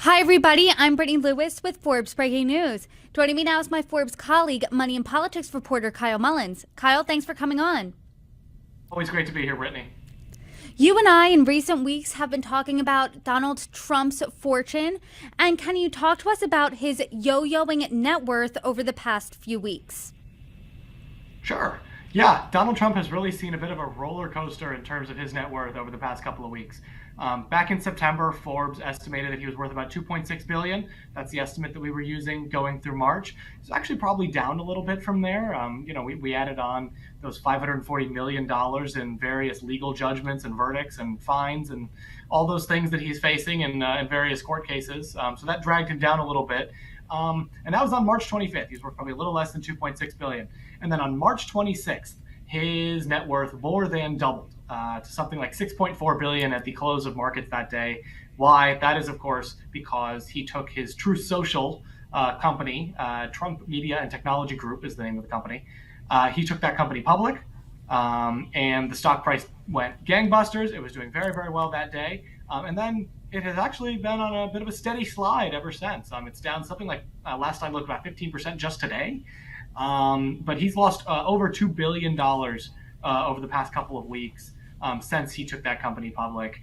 Hi, everybody. I'm Brittany Lewis with Forbes Breaking News. Joining me now is my Forbes colleague, money and politics reporter Kyle Mullins. Kyle, thanks for coming on. Always great to be here, Brittany. You and I, in recent weeks, have been talking about Donald Trump's fortune. And can you talk to us about his yo-yoing net worth over the past few weeks? Sure. Yeah, Donald Trump has really seen a bit of a roller coaster in terms of his net worth over the past couple of weeks. Back in September, Forbes estimated that he was worth about 2.6 billion. That's the estimate that we were using going through March. It's actually probably down a little bit from there. We added on those $540 million in various legal judgments and verdicts and fines and all those things that he's facing in various court cases. So that dragged him down a little bit. And that was on March 25th. He was worth probably a little less than 2.6 billion. And then on March 26th, his net worth more than doubled to something like 6.4 billion at the close of markets that day. Why? That is, of course, because he took his Truth Social company, Trump Media and Technology Group is the name of the company. He took that company public, and the stock price went gangbusters. It was doing very, very well that day. And then it has actually been on a bit of a steady slide ever since. It's down something like, last I looked, about 15% just today. But he's lost over $2 billion over the past couple of weeks since he took that company public.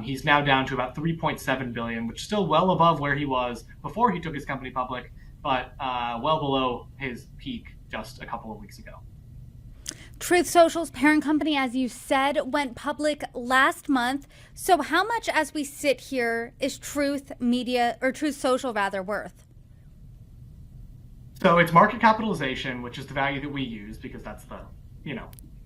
He's now down to about 3.7 billion, which is still well above where he was before he took his company public, but well below his peak just a couple of weeks ago. Truth Social's parent company, as you said, went public last month. So how much, as we sit here, is Truth Social worth? So its market capitalization, which is the value that we use because that's the,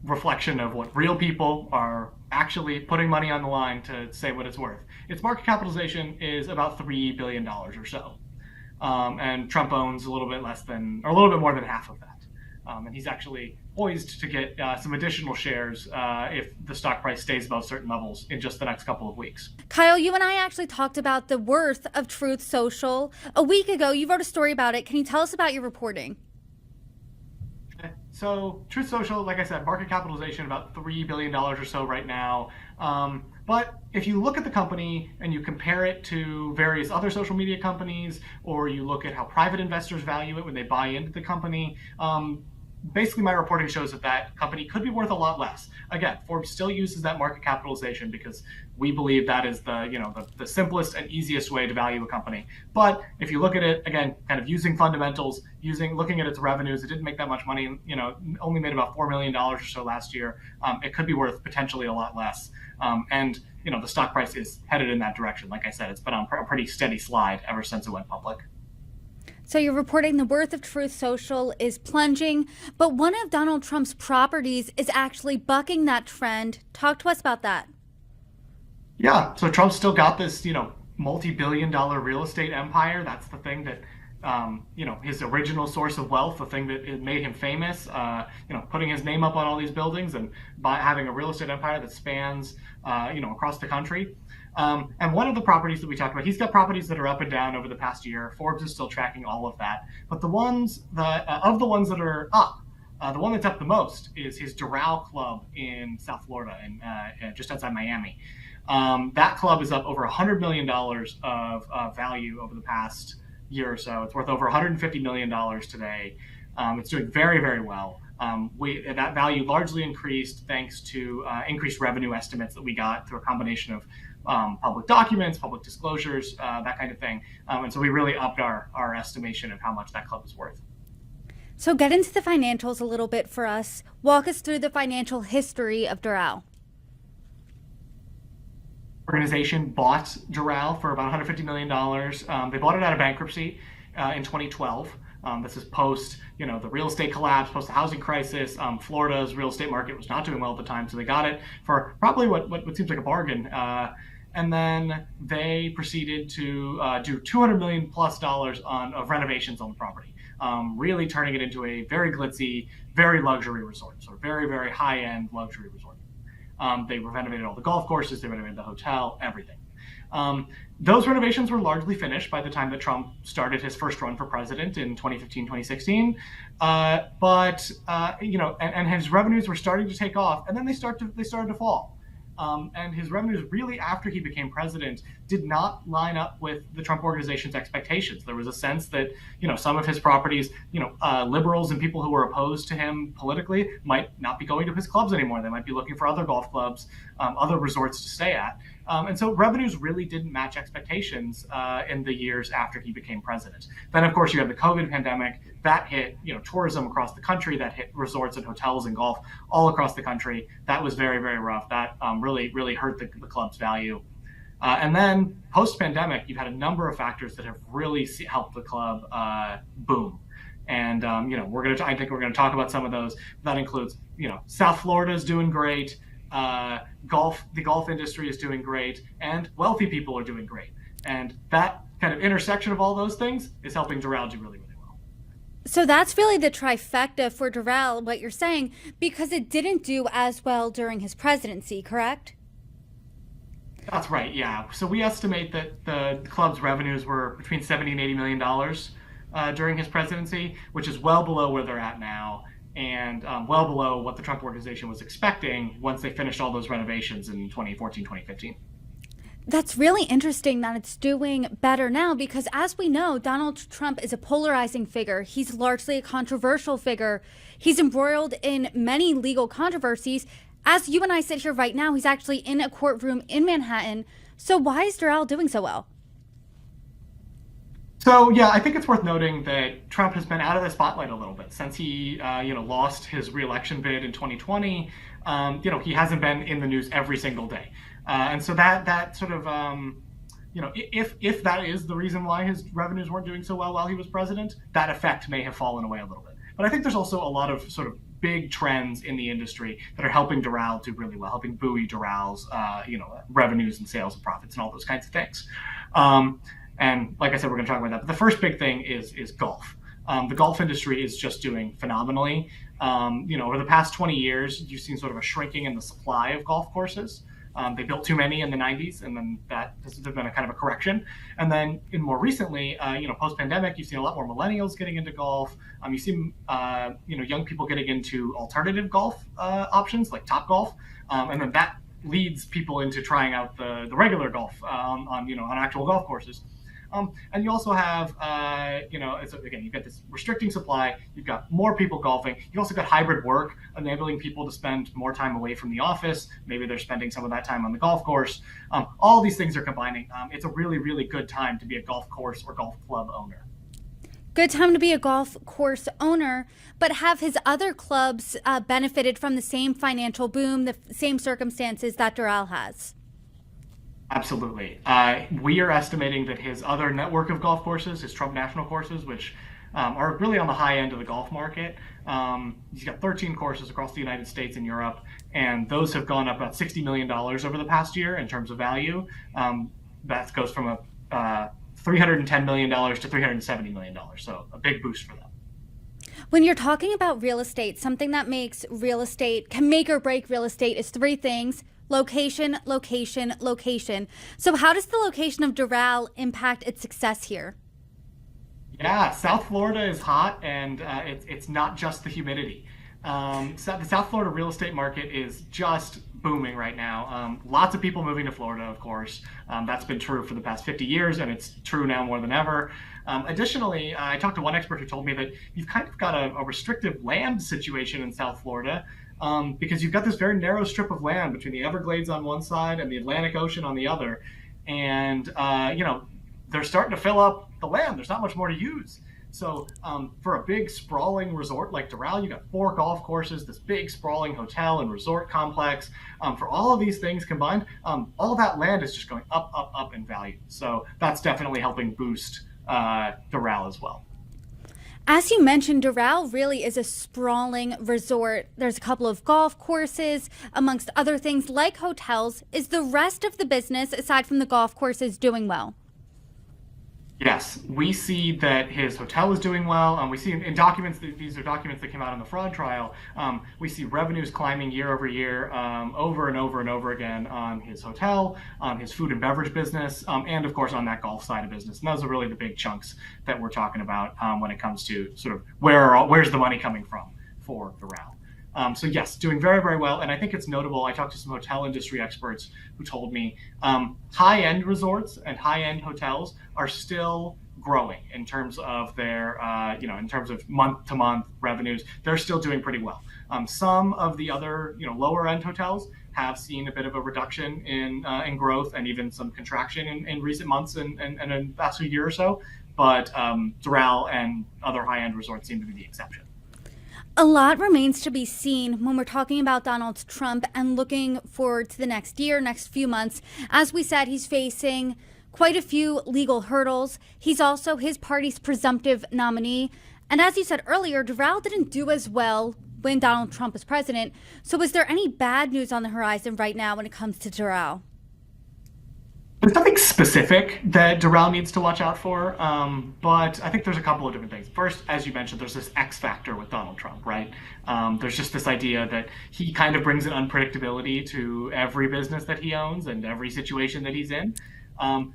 reflection of what real people are actually putting money on the line to say what it's worth. Its market capitalization is about $3 billion or so. And Trump owns a little bit more than half of that. And he's actually poised to get some additional shares if the stock price stays above certain levels in just the next couple of weeks. Kyle, you and I actually talked about the worth of Truth Social a week ago. You wrote a story about it. Can you tell us about your reporting? So Truth Social, like I said, market capitalization about $3 billion or so right now. But if you look at the company and you compare it to various other social media companies, or you look at how private investors value it when they buy into the company, basically my reporting shows that company could be worth a lot less. Again, Forbes still uses that market capitalization because we believe that is the simplest and easiest way to value a company. But if you look at it, again, kind of using fundamentals, looking at its revenues, it didn't make that much money, only made about $4 million or so last year. It could be worth potentially a lot less. And the stock price is headed in that direction. Like I said, it's been on a pretty steady slide ever since it went public. So you're reporting the worth of Truth Social is plunging, but one of Donald Trump's properties is actually bucking that trend. Talk to us about that. Yeah, so Trump's still got this, multi-billion-dollar real estate empire. That's the thing that, his original source of wealth, the thing that made him famous, putting his name up on all these buildings and having a real estate empire that spans, across the country. And one of the properties that we talked about, he's got properties that are up and down over the past year. Forbes is still tracking all of that. But the ones that are up, the one that's up the most is his Doral club in South Florida, and just outside Miami. That club is up over $100 million of value over the past year or so. It's worth over $150 million today. It's doing very, very well. That value largely increased thanks to increased revenue estimates that we got through a combination of public documents, public disclosures, that kind of thing. And so we really upped our estimation of how much that club is worth. So get into the financials a little bit for us. Walk us through the financial history of Doral. Organization bought Doral for about $150 million. They bought it out of bankruptcy in 2012. This is post, the real estate collapse, post the housing crisis. Florida's real estate market was not doing well at the time, so they got it for probably what seems like a bargain. And then they proceeded to do $200 million plus of renovations on the property, really turning it into a very glitzy, very luxury resort, so very, very high-end luxury resort. They renovated all the golf courses, they renovated the hotel, everything. Those renovations were largely finished by the time that Trump started his first run for president in 2015, 2016. And his revenues were starting to take off, and then they started to fall. And his revenues really, after he became president, did not line up with the Trump organization's expectations. There was a sense that, some of his properties, liberals and people who were opposed to him politically might not be going to his clubs anymore. They might be looking for other golf clubs, other resorts to stay at. And so revenues really didn't match expectations in the years after he became president. Then, of course, you had the COVID pandemic. That hit, tourism across the country. That hit resorts and hotels and golf all across the country. That was very, very rough. That really, really hurt the club's value. And then post-pandemic, you've had a number of factors that have really helped the club boom. And I think we're going to talk about some of those. That includes, South Florida is doing great. The golf industry is doing great, and wealthy people are doing great. And that kind of intersection of all those things is helping Doral do really, really well. So that's really the trifecta for Doral, what you're saying, because it didn't do as well during his presidency, correct? That's right, yeah. So we estimate that the club's revenues were between $70 and $80 million during his presidency, which is well below where they're at now, and well below what the Trump organization was expecting once they finished all those renovations in 2014, 2015. That's really interesting that it's doing better now because, as we know, Donald Trump is a polarizing figure. He's largely a controversial figure. He's embroiled in many legal controversies. As you and I sit here right now, he's actually in a courtroom in Manhattan. So why is Doral doing so well? So, yeah, I think it's worth noting that Trump has been out of the spotlight a little bit since he, lost his re-election bid in 2020. He hasn't been in the news every single day. And so that sort of, if that is the reason why his revenues weren't doing so well while he was president, that effect may have fallen away a little bit. But I think there's also a lot of sort of big trends in the industry that are helping Doral do really well, helping buoy Doral's, revenues and sales and profits and all those kinds of things. And like I said, we're going to talk about that. But the first big thing is golf. The golf industry is just doing phenomenally. Over the past 20 years, you've seen sort of a shrinking in the supply of golf courses. They built too many in the 90s, and then there's been a kind of a correction. And then more recently, post-pandemic, you've seen a lot more millennials getting into golf. You've seen, young people getting into alternative golf options like Topgolf. And then that leads people into trying out the regular golf on actual golf courses. And you also have, you've got this restricting supply. You've got more people golfing. You've also got hybrid work, enabling people to spend more time away from the office. Maybe they're spending some of that time on the golf course. All these things are combining. It's a really, really good time to be a golf course or golf club owner. Good time to be a golf course owner, but have his other clubs benefited from the same financial boom, the same circumstances that Doral has? Absolutely. We are estimating that his other network of golf courses, his Trump National courses, which are really on the high end of the golf market. He's got 13 courses across the United States and Europe, and those have gone up about $60 million over the past year in terms of value. That goes from $310 million to $370 million, so a big boost for them. When you're talking about real estate, something that can make or break real estate is three things: location, location, location. So how does the location of Doral impact its success here? Yeah, South Florida is hot, and it's not just the humidity. So the South Florida real estate market is just booming right now. Lots of people moving to Florida, of course. That's been true for the past 50 years, and it's true now more than ever. Additionally, I talked to one expert who told me that you've kind of got a restrictive land situation in South Florida, because you've got this very narrow strip of land between the Everglades on one side and the Atlantic Ocean on the other. And, they're starting to fill up the land. There's not much more to use. So for a big sprawling resort like Doral, you got 4 golf courses, this big sprawling hotel and resort complex. For all of these things combined, all that land is just going up, up, up in value. So that's definitely helping boost Doral as well. As you mentioned, Doral really is a sprawling resort. There's a couple of golf courses, amongst other things like hotels. Is the rest of the business, aside from the golf courses, doing well? Yes, we see that his hotel is doing well. We see in documents, these are documents that came out in the fraud trial, we see revenues climbing year over year, over and over and over again on his hotel, on his food and beverage business, and of course on that golf side of business. And those are really the big chunks that we're talking about when it comes to sort of where's the money coming from for Doral. So yes, doing very, very well. And I think it's notable. I talked to some hotel industry experts who told me high-end resorts and high-end hotels are still growing in terms of their, in terms of month-to-month revenues. They're still doing pretty well. Some of the other, lower-end hotels have seen a bit of a reduction in growth and even some contraction in recent months and in the past year or so. But Doral and other high-end resorts seem to be the exception. A lot remains to be seen when we're talking about Donald Trump and looking forward to the next year, next few months. As we said, he's facing quite a few legal hurdles. He's also his party's presumptive nominee. And as you said earlier, Doral didn't do as well when Donald Trump was president. So is there any bad news on the horizon right now when it comes to Doral? There's nothing specific that Doral needs to watch out for, but I think there's a couple of different things. First, as you mentioned, there's this X factor with Donald Trump, right? There's just this idea that he kind of brings an unpredictability to every business that he owns and every situation that he's in.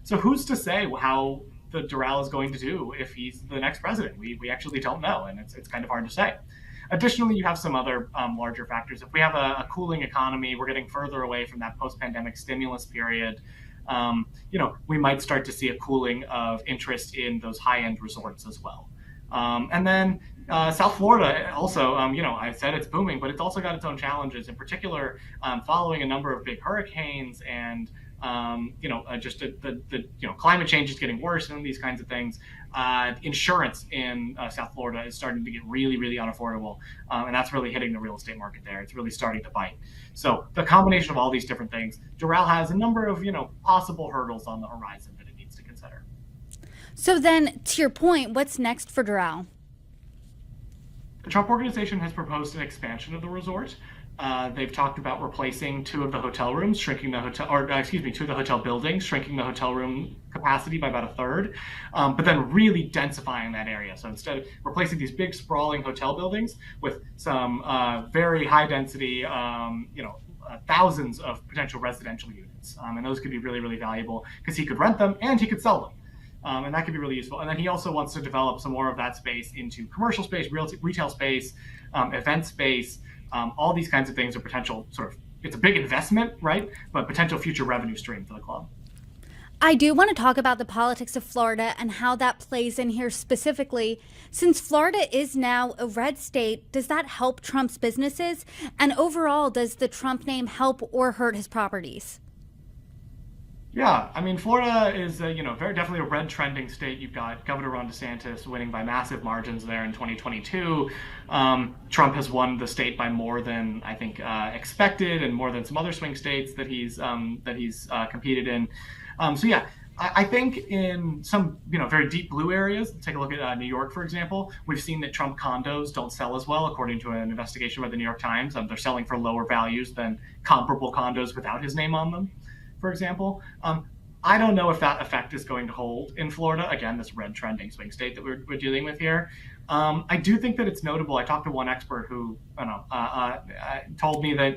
So who's to say how the Doral is going to do if he's the next president? We actually don't know, and it's kind of hard to say. Additionally, you have some other larger factors. If we have a cooling economy, we're getting further away from that post-pandemic stimulus period. We might start to see a cooling of interest in those high-end resorts as well. And then South Florida also, I said it's booming, but it's also got its own challenges. In particular, following a number of big hurricanes and just the climate change is getting worse and these kinds of things. Insurance in South Florida is starting to get really, really unaffordable, and that's really hitting the real estate market there. It's really starting to bite. So the combination of all these different things, Doral has a number of possible hurdles on the horizon that it needs to consider. So then, to your point, what's next for Doral? The Trump Organization has proposed an expansion of the resort. They've talked about replacing two of the hotel rooms, two of the hotel buildings, shrinking the hotel room capacity by about a third, but then really densifying that area. So instead of replacing these big sprawling hotel buildings with some very high density, thousands of potential residential units. And those could be really, really valuable because he could rent them and he could sell them. And that could be really useful. And then he also wants to develop some more of that space into commercial space, retail space, event space. All these kinds of things are potential it's a big investment, right? But potential future revenue stream for the club. I do want to talk about the politics of Florida and how that plays in here specifically. Since Florida is now a red state, does that help Trump's businesses? And overall, does the Trump name help or hurt his properties? Yeah, I mean, Florida is very definitely a red trending state. You've got Governor Ron DeSantis winning by massive margins there in 2022. Trump has won the state by more than I think expected, and more than some other swing states that he's competed in. I think in some very deep blue areas, take a look at New York, for example. We've seen that Trump condos don't sell as well, according to an investigation by the New York Times. They're selling for lower values than comparable condos without his name on them, for example. I don't know if that effect is going to hold in Florida. Again, this red trending swing state that we're dealing with here. I do think that it's notable. I talked to one expert who told me that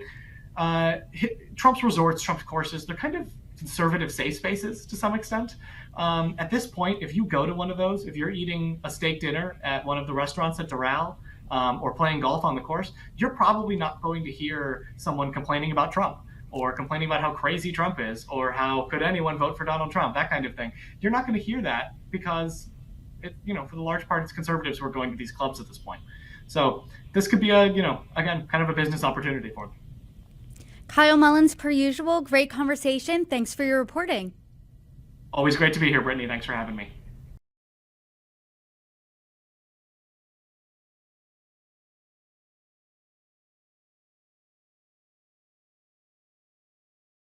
Trump's resorts, Trump's courses, they're kind of conservative safe spaces to some extent. At this point, if you go to one of those, if you're eating a steak dinner at one of the restaurants at Doral, or playing golf on the course, you're probably not going to hear someone complaining about Trump, or complaining about how crazy Trump is, or how could anyone vote for Donald Trump, that kind of thing. You're not going to hear that because, for the large part, it's conservatives who are going to these clubs at this point. So this could be again, kind of a business opportunity for them. Kyle Mullins, per usual, great conversation. Thanks for your reporting. Always great to be here, Brittany. Thanks for having me.